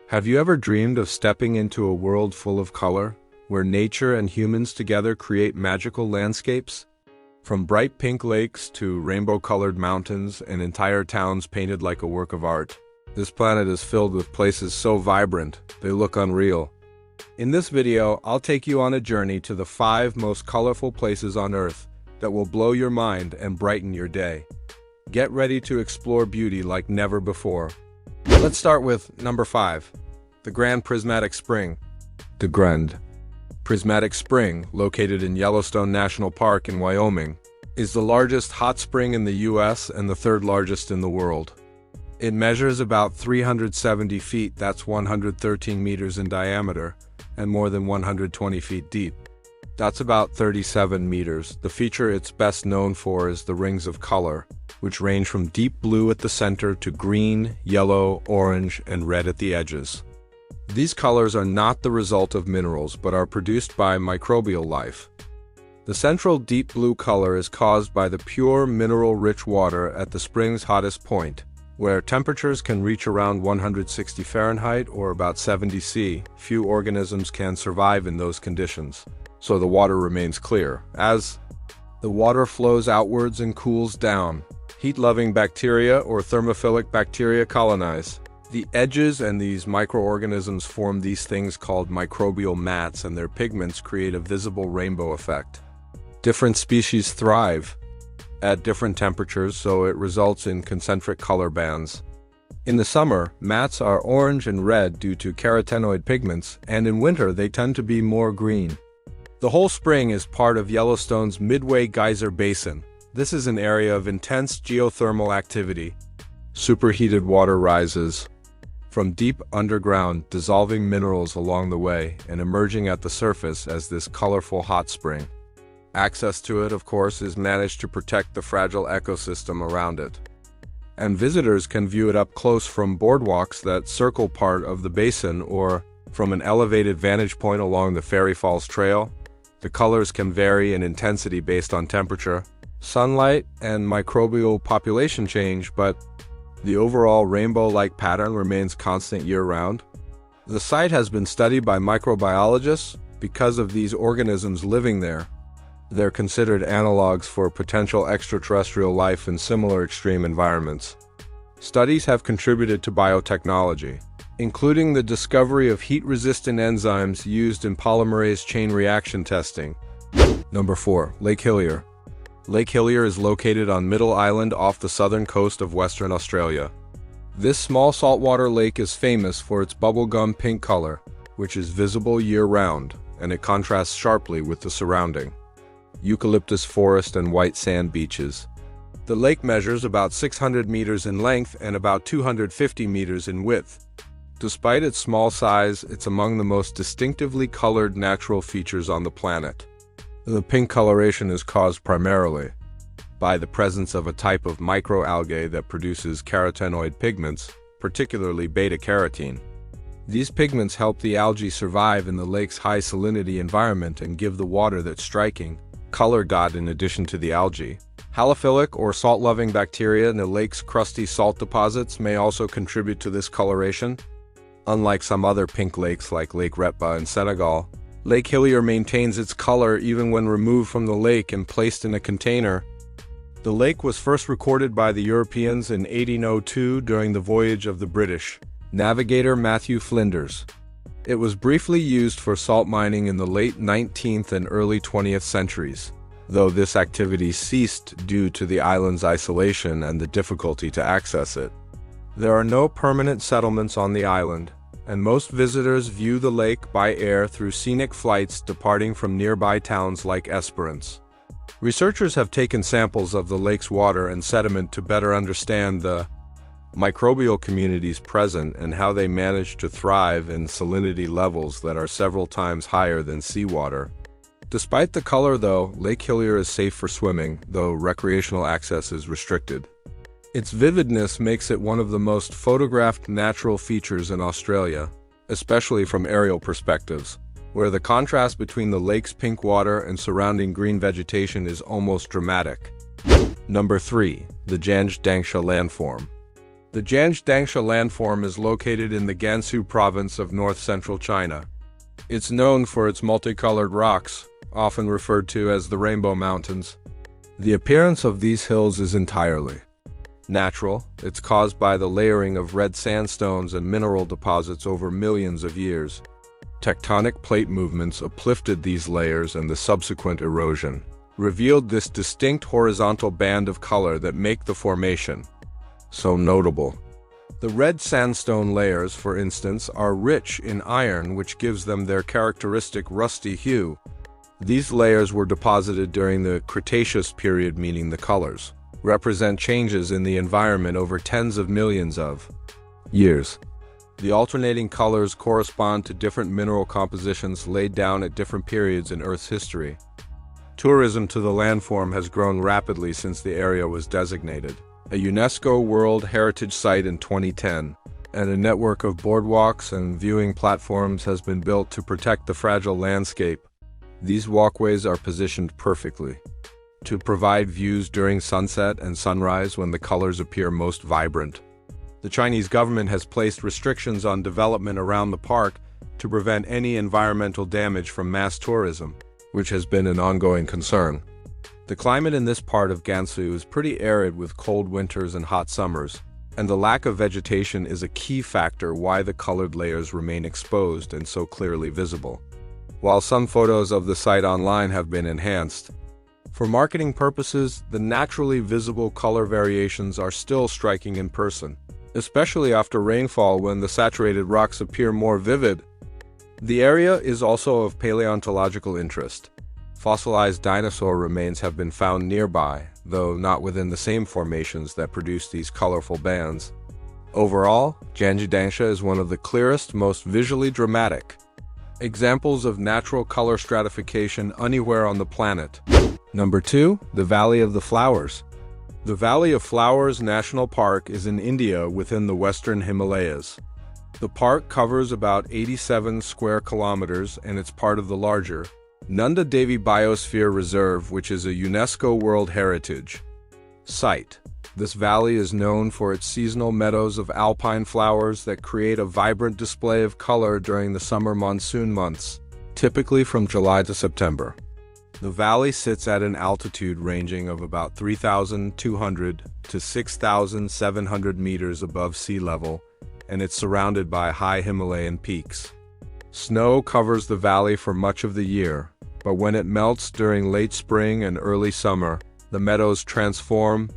Have you ever dreamed of stepping into a world full of color, where nature and humans together create magical landscapes? From bright pink lakes to rainbow-colored mountains and entire towns painted like a work of art, this planet is filled with places so vibrant, they look unreal. In this video, I'll take you on a journey to the 5 most colorful places on Earth that will blow your mind and brighten your day. Get ready to explore beauty like never before. Let's start with number 5, the Grand Prismatic Spring. The Grand Prismatic Spring, located in Yellowstone National Park in Wyoming, is the largest hot spring in the U.S. and the 3rd largest in the world. It measures about 370 feet, that's 113 meters in diameter, and more than 120 feet deep. That's about 37 meters. The feature it's best known for is the rings of color, which range from deep blue at the center to green, yellow, orange, and red at the edges. These colors are not the result of minerals, but are produced by microbial life. The central deep blue color is caused by the pure, mineral-rich water at the spring's hottest point, where temperatures can reach around 160 Fahrenheit or about 70 C. Few organisms can survive in those conditions, so the water remains clear. As the water flows outwards and cools down, heat-loving bacteria or thermophilic bacteria colonize. The edges and these microorganisms form these things called microbial mats, and their pigments create a visible rainbow effect. Different species thrive at different temperatures, so it results in concentric color bands. In the summer, mats are orange and red due to carotenoid pigments, and in winter they tend to be more green. The whole spring is part of Yellowstone's Midway Geyser Basin. This is an area of intense geothermal activity. Superheated water rises from deep underground, dissolving minerals along the way and emerging at the surface as this colorful hot spring. Access to it, of course, is managed to protect the fragile ecosystem around it. And visitors can view it up close from boardwalks that circle part of the basin or from an elevated vantage point along the Fairy Falls Trail. The colors can vary in intensity based on temperature, sunlight, and microbial population change, but the overall rainbow-like pattern remains constant year-round. The site has been studied by microbiologists because of these organisms living there. They're considered analogs for potential extraterrestrial life in similar extreme environments. Studies have contributed to biotechnology, including the discovery of heat-resistant enzymes used in polymerase chain reaction testing. Number 4, Lake Hillier. Lake Hillier is located on Middle Island off the southern coast of Western Australia. This small saltwater lake is famous for its bubblegum pink color, which is visible year-round, and it contrasts sharply with the surrounding eucalyptus forest and white sand beaches. The lake measures about 600 meters in length and about 250 meters in width. Despite its small size, it's among the most distinctively colored natural features on the planet. The pink coloration is caused primarily by the presence of a type of microalgae that produces carotenoid pigments, particularly beta-carotene. These pigments help the algae survive in the lake's high salinity environment and give the water that striking color dot in addition to the algae. Halophilic or salt-loving bacteria in the lake's crusty salt deposits may also contribute to this coloration. Unlike some other pink lakes like Lake Retba in Senegal, Lake Hillier maintains its color even when removed from the lake and placed in a container. The lake was first recorded by the Europeans in 1802 during the voyage of the British navigator Matthew Flinders. It was briefly used for salt mining in the late 19th and early 20th centuries, though this activity ceased due to the island's isolation and the difficulty to access it. There are no permanent settlements on the island, and most visitors view the lake by air through scenic flights departing from nearby towns like Esperance. Researchers have taken samples of the lake's water and sediment to better understand the microbial communities present and how they manage to thrive in salinity levels that are several times higher than seawater. Despite the color, though, Lake Hillier is safe for swimming, though recreational access is restricted. Its vividness makes it one of the most photographed natural features in Australia, especially from aerial perspectives, where the contrast between the lake's pink water and surrounding green vegetation is almost dramatic. Number 3, the Janj Dangsha landform. The Jiangdangsha landform is located in the Gansu province of north-central China. It's known for its multicolored rocks, often referred to as the Rainbow Mountains. The appearance of these hills is entirely natural. It's caused by the layering of red sandstones and mineral deposits over millions of years. Tectonic plate movements uplifted these layers, and the subsequent erosion revealed this distinct horizontal band of color that make the formation so notable. The red sandstone layers, for instance, are rich in iron, which gives them their characteristic rusty hue. These layers were deposited during the Cretaceous period, meaning the colors represent changes in the environment over tens of millions of years. The alternating colors correspond to different mineral compositions laid down at different periods in Earth's history. Tourism to the landform has grown rapidly since the area was designated a UNESCO World Heritage Site in 2010, and a network of boardwalks and viewing platforms has been built to protect the fragile landscape. These walkways are positioned perfectly to provide views during sunset and sunrise when the colors appear most vibrant. The Chinese government has placed restrictions on development around the park to prevent any environmental damage from mass tourism, which has been an ongoing concern. The climate in this part of Gansu is pretty arid with cold winters and hot summers, and the lack of vegetation is a key factor why the colored layers remain exposed and so clearly visible. While some photos of the site online have been enhanced, for marketing purposes, the naturally visible color variations are still striking in person, especially after rainfall when the saturated rocks appear more vivid. The area is also of paleontological interest. Fossilized dinosaur remains have been found nearby, though not within the same formations that produce these colorful bands. Overall, Jiangdangsha is one of the clearest, most visually dramatic examples of natural color stratification anywhere on the planet. Number 2. The Valley of the Flowers. The Valley of Flowers National Park is in India within the Western Himalayas. The park covers about 87 square kilometers and it's part of the larger Nanda Devi Biosphere Reserve, which is a UNESCO World Heritage Site. This valley is known for its seasonal meadows of alpine flowers that create a vibrant display of color during the summer monsoon months, typically from July to September. The valley sits at an altitude ranging of about 3,200 to 6,700 meters above sea level, and it's surrounded by high Himalayan peaks. Snow covers the valley for much of the year, but when it melts during late spring and early summer, the meadows transform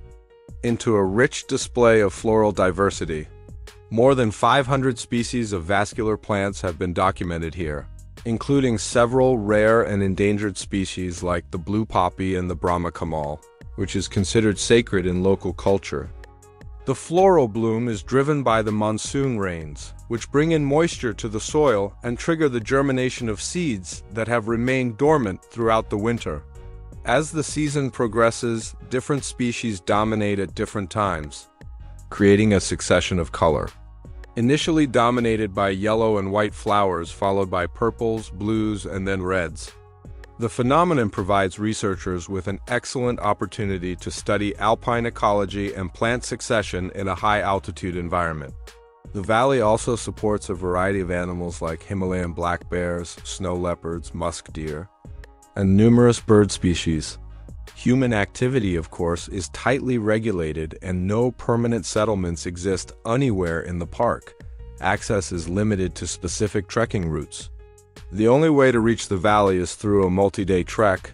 into a rich display of floral diversity. More than 500 species of vascular plants have been documented here, including several rare and endangered species like the blue poppy and the Brahma kamal, which is considered sacred in local culture. The floral bloom is driven by the monsoon rains, which bring in moisture to the soil and trigger the germination of seeds that have remained dormant throughout the winter. As the season progresses, different species dominate at different times, creating a succession of color. Initially dominated by yellow and white flowers, followed by purples, blues, and then reds. The phenomenon provides researchers with an excellent opportunity to study alpine ecology and plant succession in a high-altitude environment. The valley also supports a variety of animals like Himalayan black bears, snow leopards, musk deer, and numerous bird species. Human activity, of course, is tightly regulated and no permanent settlements exist anywhere in the park. Access is limited to specific trekking routes. The only way to reach the valley is through a multi-day trek,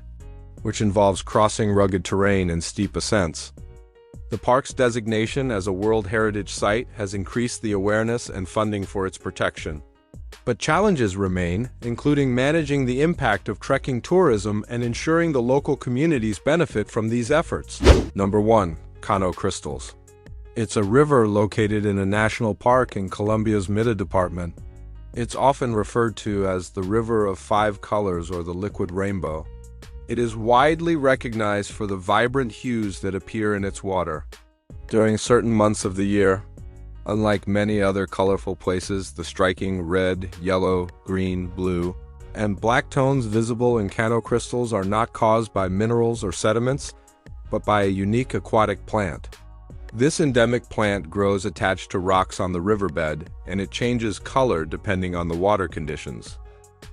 which involves crossing rugged terrain and steep ascents. The park's designation as a World Heritage Site has increased the awareness and funding for its protection. But challenges remain, including managing the impact of trekking tourism and ensuring the local communities benefit from these efforts. Number 1. Kano Crystals. It's a river located in a national park in Colombia's Mita department. It's often referred to as the River of Five Colors or the Liquid Rainbow. It is widely recognized for the vibrant hues that appear in its water. During certain months of the year, unlike many other colorful places, the striking red, yellow, green, blue, and black tones visible in Kano crystals are not caused by minerals or sediments, but by a unique aquatic plant. This endemic plant grows attached to rocks on the riverbed, and it changes color depending on the water conditions.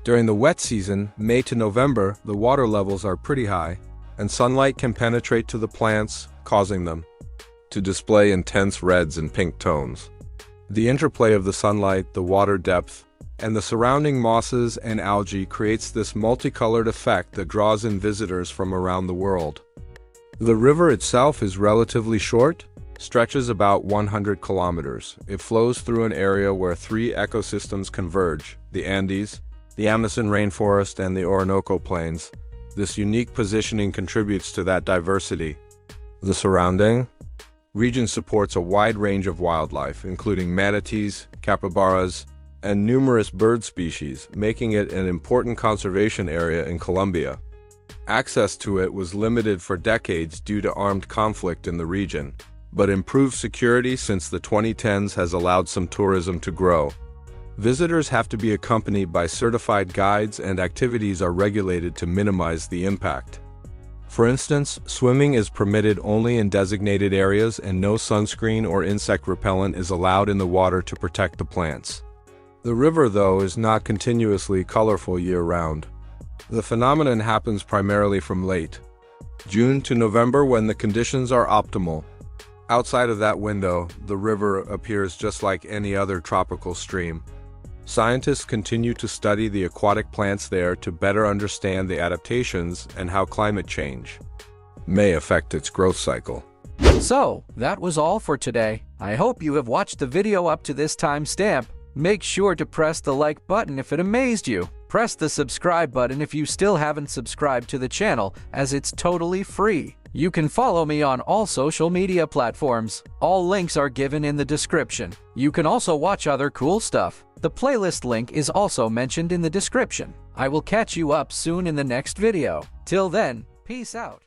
During the wet season, May to November, the water levels are pretty high, and sunlight can penetrate to the plants, causing them to display intense reds and pink tones. The interplay of the sunlight, the water depth, and the surrounding mosses and algae creates this multicolored effect that draws in visitors from around the world. The river itself is relatively short, stretches about 100 kilometers. It flows through an area where three ecosystems converge: the Andes, the Amazon rainforest, and the Orinoco plains. This unique positioning contributes to that diversity. The surrounding region supports a wide range of wildlife, including manatees, capybaras, and numerous bird species, making it an important conservation area in Colombia. Access to it was limited for decades due to armed conflict in the region, but improved security since the 2010s has allowed some tourism to grow. Visitors have to be accompanied by certified guides, and activities are regulated to minimize the impact. For instance, swimming is permitted only in designated areas, and no sunscreen or insect repellent is allowed in the water to protect the plants. The river, though, is not continuously colorful year-round. The phenomenon happens primarily from late June to November, when the conditions are optimal. Outside of that window, the river appears just like any other tropical stream. Scientists continue to study the aquatic plants there to better understand the adaptations and how climate change may affect its growth cycle. So, that was all for today. I hope you have watched the video up to this timestamp. Make sure to press the like button if it amazed you. Press the subscribe button if you still haven't subscribed to the channel, as it's totally free. You can follow me on all social media platforms. All links are given in the description. You can also watch other cool stuff. The playlist link is also mentioned in the description. I will catch you up soon in the next video. Till then, peace out.